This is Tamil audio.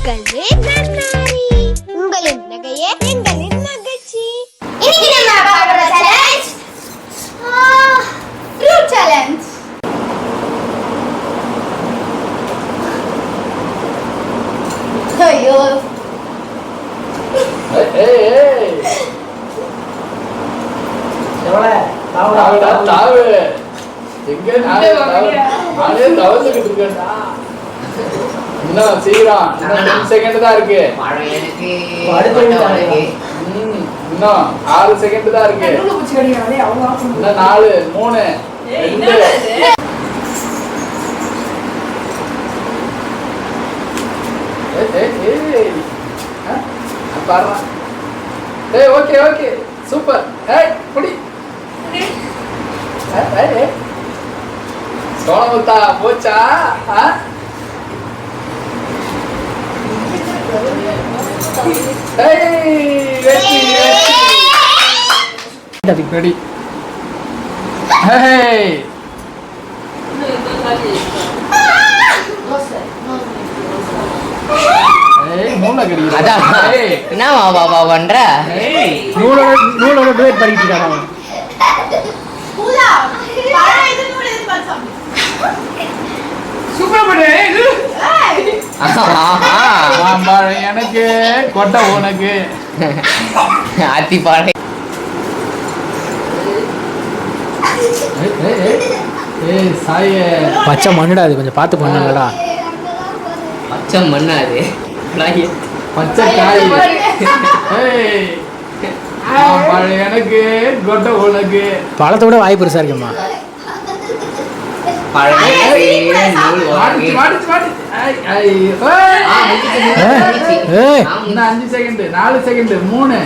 மக்களே நன்னாரி உங்களின் நகையே எங்களின் மகிழ்ச்சி. இன்னைக்கு நம்ம பார்க்குற சேலஞ்ச் ஃப்ரூட் சேலஞ்ச். ஐயோ தாவு எங்க நானே தவசுக்கிட்டு இருக்கேன்டா. இன்னும் சீக்கிரம், இன்னும் 10 செகண்ட் தான் இருக்கு. இன்னும் 6 செகண்ட் தான் இருக்கு. இன்னும் 4 3 2 பாரு. ஏய் ஓகே ஓகே சூப்பர். ஏய் புடி. ஏய் சோனமுத்தா போச்சா? ஏய் வெற்றி வெற்றி. ரெடி. ஏய் மூளை கடிக்குது. அதான் என்னவா பாபா பண்ற? நூலோட டேட் பண்ணிட்டு இருக்கான் அவன். பூலா பழ இது நூல் இது பச்சம். சூப்பர் படே. மாம்பழம் எனக்கு, கொட்டை உனக்கு. ஆத்தி பாறை. ஏய் சாயே பச்சை மண்ணுடா, அது கொஞ்சம் பார்த்து பண்ணுங்கடா. பச்சை மண்ணா அது? பச்சை காய். ஏய் மாம்பழம் எனக்கு, கொட்டை உனக்கு. பழத்தை விட வாய் பெருசா இருக்குமா? மாடிச்சு மாடிச்சு. ஏய் 5 செகண்ட் 4 செகண்ட் 3